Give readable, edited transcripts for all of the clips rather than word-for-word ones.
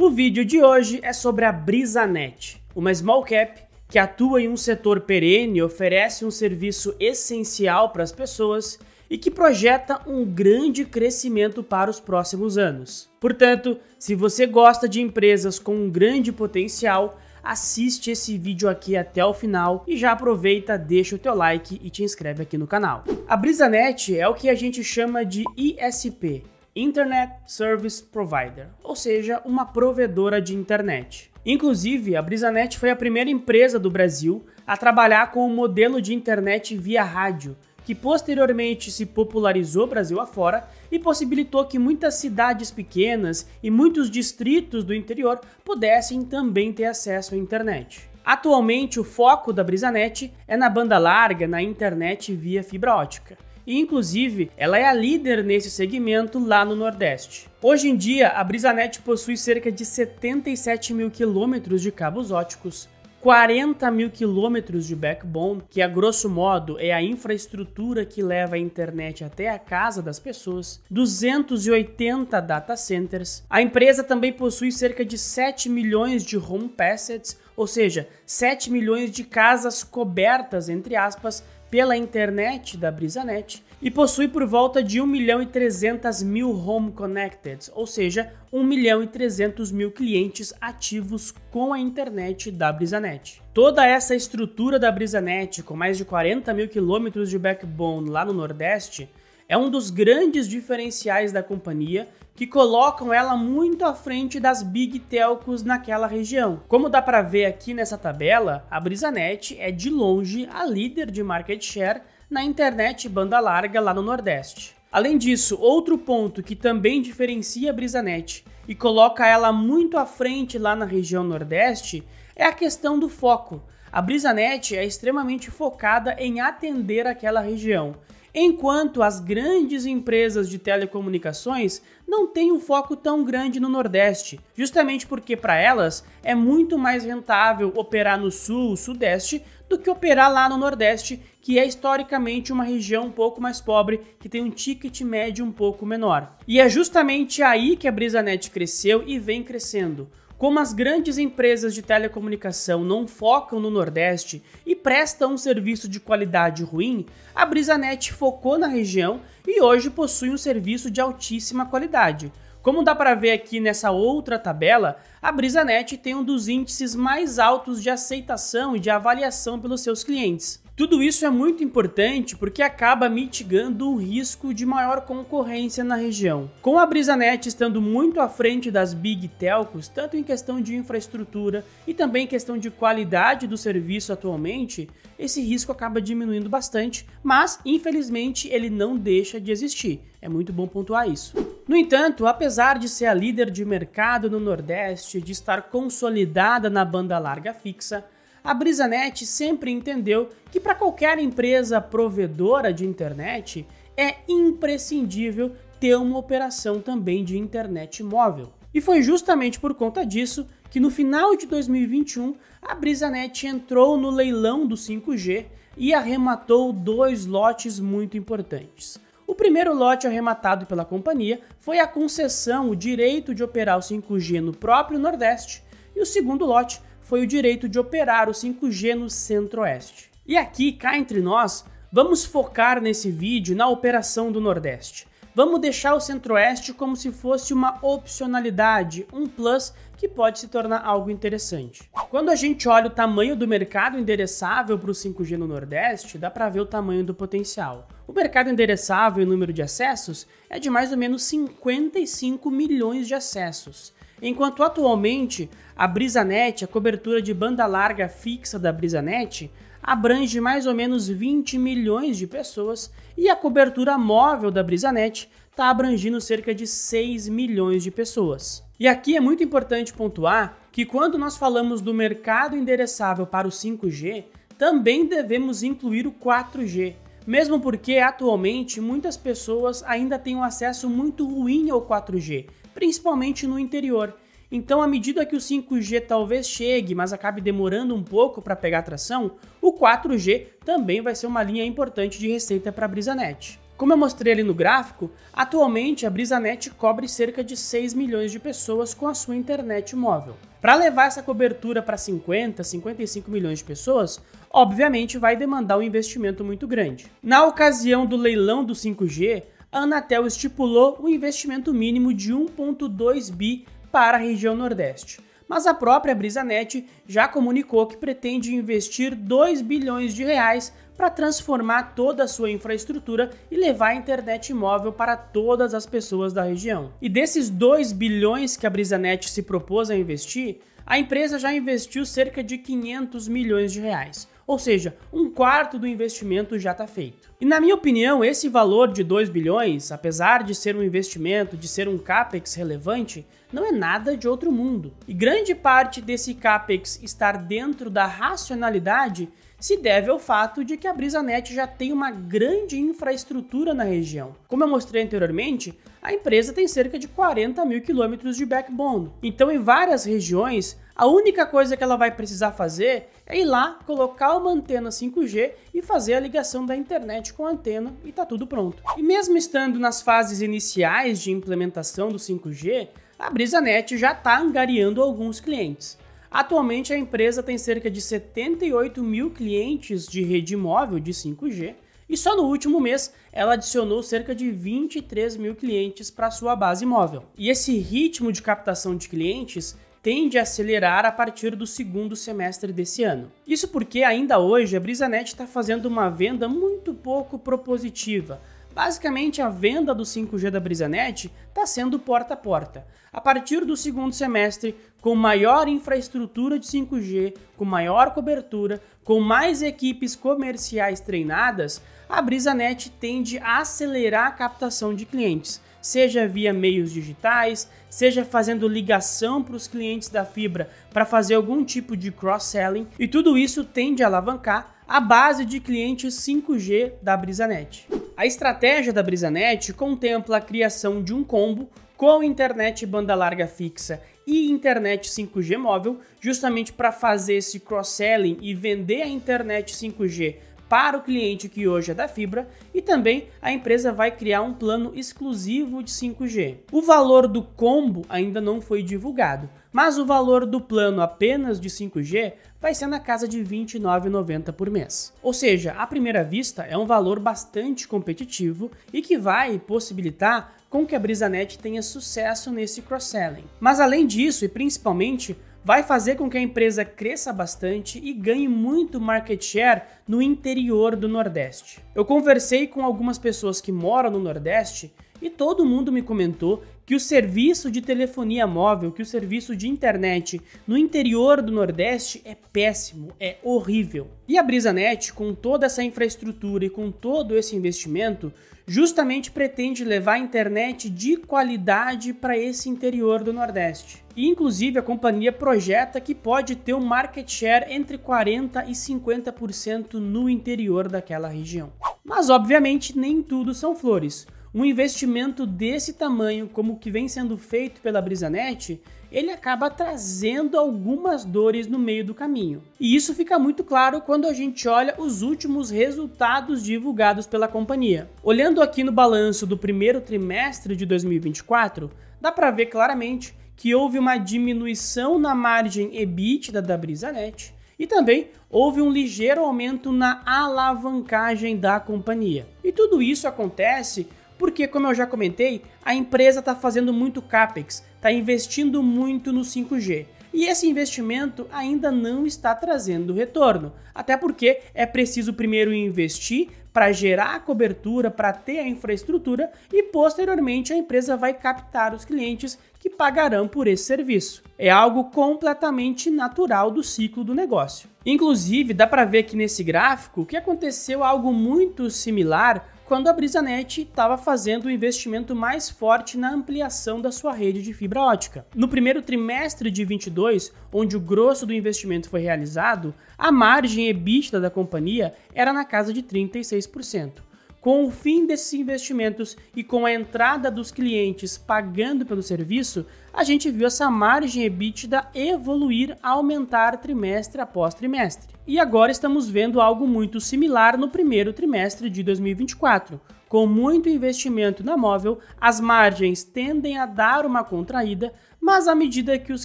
O vídeo de hoje é sobre a BrisaNet, uma small cap que atua em um setor perene, oferece um serviço essencial para as pessoas e que projeta um grande crescimento para os próximos anos. Portanto, se você gosta de empresas com um grande potencial, assiste esse vídeo aqui até o final e já aproveita, deixa o teu like e te inscreve aqui no canal. A BrisaNet é o que a gente chama de ISP, Internet Service Provider, ou seja, uma provedora de internet. Inclusive, a BrisaNet foi a primeira empresa do Brasil a trabalhar com o modelo de internet via rádio, que posteriormente se popularizou Brasil afora e possibilitou que muitas cidades pequenas e muitos distritos do interior pudessem também ter acesso à internet. Atualmente, o foco da BrisaNet é na banda larga, na internet via fibra ótica. E, inclusive, ela é a líder nesse segmento lá no Nordeste. Hoje em dia, a BrisaNet possui cerca de 77 mil quilômetros de cabos óticos, 40 mil quilômetros de backbone, que a grosso modo é a infraestrutura que leva a internet até a casa das pessoas, 280 data centers. A empresa também possui cerca de 7 milhões de home passets, ou seja, 7 milhões de casas cobertas, entre aspas, pela internet da BrisaNet, e possui por volta de 1.300.000 home connected, ou seja, 1.300.000 clientes ativos com a internet da BrisaNet. Toda essa estrutura da BrisaNet, com mais de 40 mil quilômetros de backbone lá no Nordeste, é um dos grandes diferenciais da companhia que colocam ela muito à frente das Big Telcos naquela região. Como dá para ver aqui nessa tabela, a BrisaNet é de longe a líder de market share na internet banda larga lá no Nordeste. Além disso, outro ponto que também diferencia a BrisaNet e coloca ela muito à frente lá na região Nordeste é a questão do foco. A BrisaNet é extremamente focada em atender aquela região, enquanto as grandes empresas de telecomunicações não têm um foco tão grande no Nordeste, justamente porque para elas é muito mais rentável operar no Sul, Sudeste, do que operar lá no Nordeste, que é historicamente uma região um pouco mais pobre, que tem um ticket médio um pouco menor. E é justamente aí que a BrisaNet cresceu e vem crescendo. Como as grandes empresas de telecomunicação não focam no Nordeste e prestam um serviço de qualidade ruim, a BrisaNet focou na região e hoje possui um serviço de altíssima qualidade. Como dá para ver aqui nessa outra tabela, a BrisaNet tem um dos índices mais altos de aceitação e de avaliação pelos seus clientes. Tudo isso é muito importante porque acaba mitigando o risco de maior concorrência na região. Com a BrisaNet estando muito à frente das Big Telcos, tanto em questão de infraestrutura e também em questão de qualidade do serviço atualmente, esse risco acaba diminuindo bastante, mas infelizmente ele não deixa de existir. É muito bom pontuar isso. No entanto, apesar de ser a líder de mercado no Nordeste, de estar consolidada na banda larga fixa, a BrisaNet sempre entendeu que para qualquer empresa provedora de internet é imprescindível ter uma operação também de internet móvel. E foi justamente por conta disso que no final de 2021 a BrisaNet entrou no leilão do 5G e arrematou 2 lotes muito importantes. O primeiro lote arrematado pela companhia foi a concessão, o direito de operar o 5G no próprio Nordeste, e o segundo lote foi o direito de operar o 5G no Centro-Oeste. E aqui, cá entre nós, vamos focar nesse vídeo na operação do Nordeste. Vamos deixar o Centro-Oeste como se fosse uma opcionalidade, um plus que pode se tornar algo interessante. Quando a gente olha o tamanho do mercado endereçável para o 5G no Nordeste, dá para ver o tamanho do potencial. O mercado endereçável em número de acessos é de mais ou menos 55 milhões de acessos. Enquanto atualmente a BrisaNet, a cobertura de banda larga fixa da BrisaNet, abrange mais ou menos 20 milhões de pessoas e a cobertura móvel da BrisaNet está abrangindo cerca de 6 milhões de pessoas. E aqui é muito importante pontuar que quando nós falamos do mercado endereçável para o 5G, também devemos incluir o 4G, mesmo porque atualmente muitas pessoas ainda têm um acesso muito ruim ao 4G, principalmente no interior. Então, à medida que o 5G talvez chegue, mas acabe demorando um pouco para pegar tração, o 4G também vai ser uma linha importante de receita para a BrisaNet. Como eu mostrei ali no gráfico, atualmente a BrisaNet cobre cerca de 6 milhões de pessoas com a sua internet móvel. Para levar essa cobertura para 50, 55 milhões de pessoas, obviamente vai demandar um investimento muito grande. Na ocasião do leilão do 5G, a Anatel estipulou um investimento mínimo de 1,2 bi para a região Nordeste. Mas a própria BrisaNet já comunicou que pretende investir 2 bilhões de reais para transformar toda a sua infraestrutura e levar a internet móvel para todas as pessoas da região. E desses 2 bilhões que a BrisaNet se propôs a investir, a empresa já investiu cerca de 500 milhões de reais. Ou seja, um quarto do investimento já está feito. E na minha opinião, esse valor de 2 bilhões, apesar de ser um investimento, de ser um CAPEX relevante, não é nada de outro mundo. E grande parte desse CAPEX estar dentro da racionalidade se deve ao fato de que a BrisaNet já tem uma grande infraestrutura na região. Como eu mostrei anteriormente, a empresa tem cerca de 40 mil quilômetros de backbone. Então, em várias regiões, a única coisa que ela vai precisar fazer é ir lá, colocar uma antena 5G e fazer a ligação da internet com a antena e tá tudo pronto. E mesmo estando nas fases iniciais de implementação do 5G, a BrisaNet já está angariando alguns clientes. Atualmente a empresa tem cerca de 78 mil clientes de rede móvel de 5G e só no último mês ela adicionou cerca de 23 mil clientes para sua base móvel. E esse ritmo de captação de clientes tende a acelerar a partir do segundo semestre desse ano. Isso porque ainda hoje a BrisaNet está fazendo uma venda muito pouco propositiva. Basicamente, a venda do 5G da BrisaNet está sendo porta a porta. A partir do segundo semestre, com maior infraestrutura de 5G, com maior cobertura, com mais equipes comerciais treinadas, a BrisaNet tende a acelerar a captação de clientes, seja via meios digitais, seja fazendo ligação para os clientes da fibra para fazer algum tipo de cross-selling, e tudo isso tende a alavancar a base de clientes 5G da BrisaNet. A estratégia da BrisaNet contempla a criação de um combo com internet banda larga fixa e internet 5G móvel, justamente para fazer esse cross-selling e vender a internet 5G para o cliente que hoje é da fibra, e também a empresa vai criar um plano exclusivo de 5G. O valor do combo ainda não foi divulgado, mas o valor do plano apenas de 5G vai ser na casa de R$ 29,90 por mês. Ou seja, à primeira vista é um valor bastante competitivo e que vai possibilitar com que a BrisaNet tenha sucesso nesse cross-selling. Mas além disso, e principalmente, vai fazer com que a empresa cresça bastante e ganhe muito market share no interior do Nordeste. Eu conversei com algumas pessoas que moram no Nordeste e todo mundo me comentou que o serviço de telefonia móvel, que o serviço de internet no interior do Nordeste é péssimo, é horrível. E a BrisaNet, com toda essa infraestrutura e com todo esse investimento, justamente pretende levar a internet de qualidade para esse interior do Nordeste. E inclusive a companhia projeta que pode ter um market share entre 40% e 50% no interior daquela região. Mas obviamente nem tudo são flores. Um investimento desse tamanho, como o que vem sendo feito pela BrisaNet, ele acaba trazendo algumas dores no meio do caminho. E isso fica muito claro quando a gente olha os últimos resultados divulgados pela companhia. Olhando aqui no balanço do primeiro trimestre de 2024, dá para ver claramente que houve uma diminuição na margem EBITDA da BrisaNet e também houve um ligeiro aumento na alavancagem da companhia. E tudo isso acontece porque, como eu já comentei, a empresa está fazendo muito CAPEX, está investindo muito no 5G. E esse investimento ainda não está trazendo retorno, até porque é preciso primeiro investir para gerar a cobertura, para ter a infraestrutura e posteriormente a empresa vai captar os clientes que pagarão por esse serviço. É algo completamente natural do ciclo do negócio. Inclusive, dá para ver aqui nesse gráfico que aconteceu algo muito similar quando a BrisaNet estava fazendo um investimento mais forte na ampliação da sua rede de fibra ótica. No primeiro trimestre de 2022, onde o grosso do investimento foi realizado, a margem EBITDA da companhia era na casa de 36%. Com o fim desses investimentos e com a entrada dos clientes pagando pelo serviço, a gente viu essa margem EBITDA evoluir, aumentar trimestre após trimestre. E agora estamos vendo algo muito similar no primeiro trimestre de 2024. Com muito investimento na Móvel, as margens tendem a dar uma contraída, mas à medida que os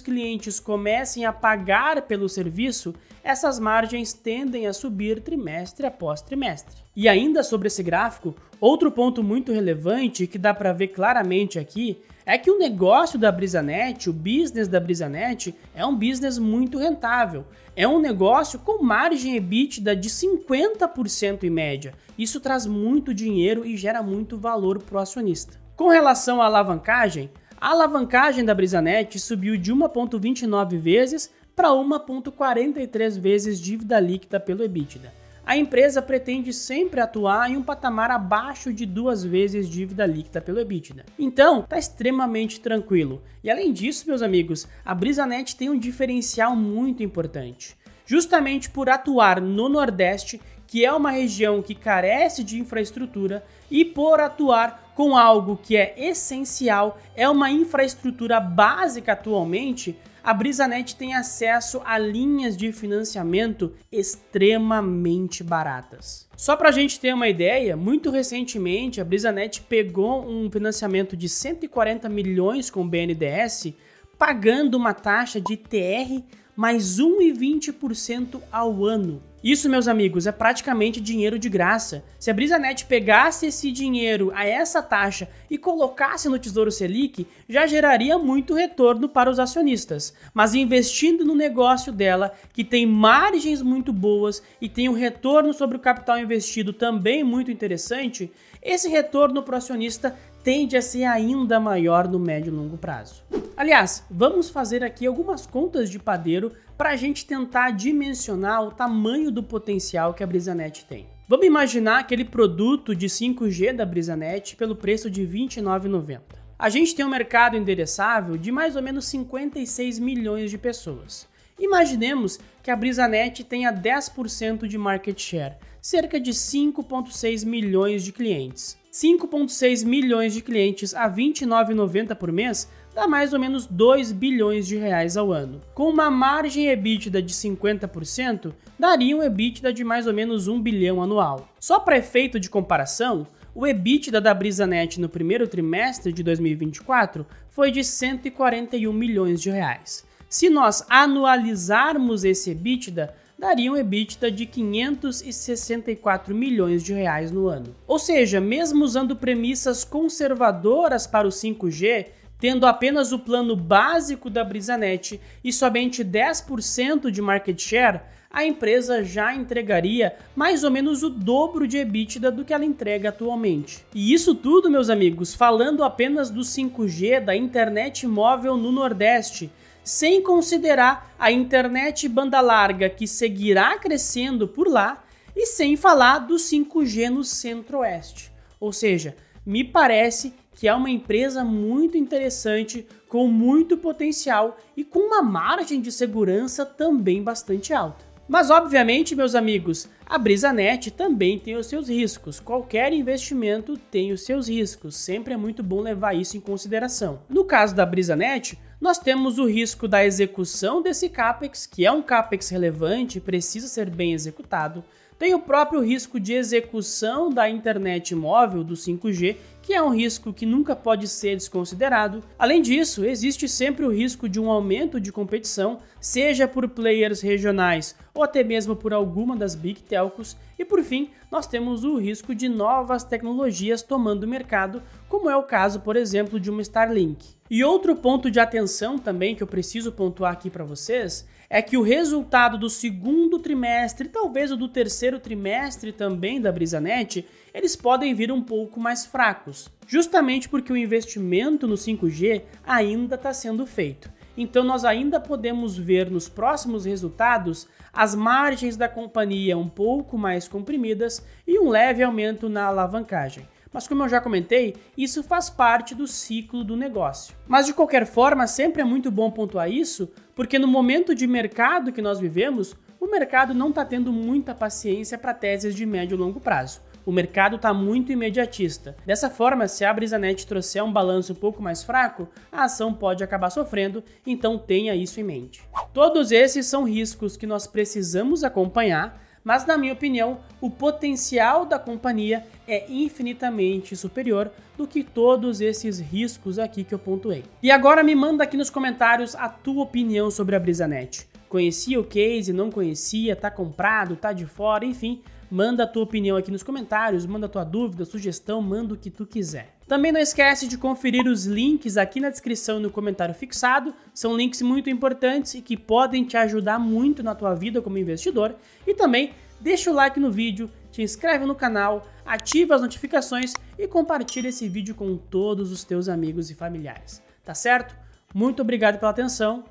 clientes comecem a pagar pelo serviço, essas margens tendem a subir trimestre após trimestre. E ainda sobre esse gráfico, outro ponto muito relevante que dá para ver claramente aqui é que o negócio da BrisaNet, o business da BrisaNet, é um business muito rentável. É um negócio com margem EBITDA de 50% em média. Isso traz muito dinheiro e gera muito valor para o acionista. Com relação à alavancagem, a alavancagem da BrisaNet subiu de 1,29 vezes para 1,43 vezes dívida líquida pelo EBITDA. A empresa pretende sempre atuar em um patamar abaixo de 2 vezes dívida líquida pelo EBITDA. Então, está extremamente tranquilo. E além disso, meus amigos, a BrisaNet tem um diferencial muito importante. Justamente por atuar no Nordeste, que é uma região que carece de infraestrutura, e por atuar com algo que é essencial, é uma infraestrutura básica atualmente, a BrisaNet tem acesso a linhas de financiamento extremamente baratas. Só para a gente ter uma ideia, muito recentemente a BrisaNet pegou um financiamento de 140 milhões com o BNDES, pagando uma taxa de TR mais 1,20% ao ano. Isso, meus amigos, é praticamente dinheiro de graça. Se a BrisaNet pegasse esse dinheiro a essa taxa e colocasse no Tesouro Selic, já geraria muito retorno para os acionistas. Mas investindo no negócio dela, que tem margens muito boas e tem um retorno sobre o capital investido também muito interessante, esse retorno para o acionista tende a ser ainda maior no médio e longo prazo. Aliás, vamos fazer aqui algumas contas de padeiro para a gente tentar dimensionar o tamanho do potencial que a BrisaNet tem. Vamos imaginar aquele produto de 5G da BrisaNet pelo preço de R$ 29,90. A gente tem um mercado endereçável de mais ou menos 56 milhões de pessoas. Imaginemos que a BrisaNet tenha 10% de market share, cerca de 5,6 milhões de clientes. 5,6 milhões de clientes a R$ 29,90 por mês dá mais ou menos 2 bilhões de reais ao ano. Com uma margem EBITDA de 50%, daria um EBITDA de mais ou menos 1 bilhão anual. Só para efeito de comparação, o EBITDA da BrisaNet no primeiro trimestre de 2024 foi de 141 milhões de reais. Se nós anualizarmos esse EBITDA, daria um EBITDA de 564 milhões de reais no ano. Ou seja, mesmo usando premissas conservadoras para o 5G, tendo apenas o plano básico da BrisaNet e somente 10% de market share, a empresa já entregaria mais ou menos o dobro de EBITDA do que ela entrega atualmente. E isso tudo, meus amigos, falando apenas do 5G, da internet móvel no Nordeste, sem considerar a internet banda larga que seguirá crescendo por lá e sem falar do 5G no Centro-Oeste. Ou seja, me parece que é uma empresa muito interessante, com muito potencial e com uma margem de segurança também bastante alta. Mas obviamente, meus amigos, a BrisaNet também tem os seus riscos. Qualquer investimento tem os seus riscos, sempre é muito bom levar isso em consideração. No caso da BrisaNet, nós temos o risco da execução desse CAPEX, que é um CAPEX relevante e precisa ser bem executado. Tem o próprio risco de execução da internet móvel do 5G, que é um risco que nunca pode ser desconsiderado. Além disso, existe sempre o risco de um aumento de competição, seja por players regionais ou até mesmo por alguma das Big Telcos. E por fim, nós temos o risco de novas tecnologias tomando o mercado, como é o caso, por exemplo, de uma Starlink. E outro ponto de atenção também que eu preciso pontuar aqui para vocês é que o resultado do segundo trimestre, talvez o do terceiro trimestre também da BrisaNet, eles podem vir um pouco mais fracos, justamente porque o investimento no 5G ainda está sendo feito. Então nós ainda podemos ver nos próximos resultados as margens da companhia um pouco mais comprimidas e um leve aumento na alavancagem. Mas como eu já comentei, isso faz parte do ciclo do negócio. Mas de qualquer forma, sempre é muito bom pontuar isso, porque no momento de mercado que nós vivemos, o mercado não está tendo muita paciência para teses de médio e longo prazo. O mercado está muito imediatista. Dessa forma, se a Brisanet trouxer um balanço um pouco mais fraco, a ação pode acabar sofrendo, então tenha isso em mente. Todos esses são riscos que nós precisamos acompanhar, mas na minha opinião, o potencial da companhia é infinitamente superior do que todos esses riscos aqui que eu pontuei. E agora me manda aqui nos comentários a tua opinião sobre a Brisanet. Conhecia o case, não conhecia, tá comprado, tá de fora, enfim, manda a tua opinião aqui nos comentários, manda a tua dúvida, sugestão, manda o que tu quiser. Também não esquece de conferir os links aqui na descrição e no comentário fixado, são links muito importantes e que podem te ajudar muito na tua vida como investidor. E também deixa o like no vídeo, te inscreve no canal, ativa as notificações e compartilha esse vídeo com todos os teus amigos e familiares. Tá certo? Muito obrigado pela atenção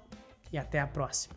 e até a próxima.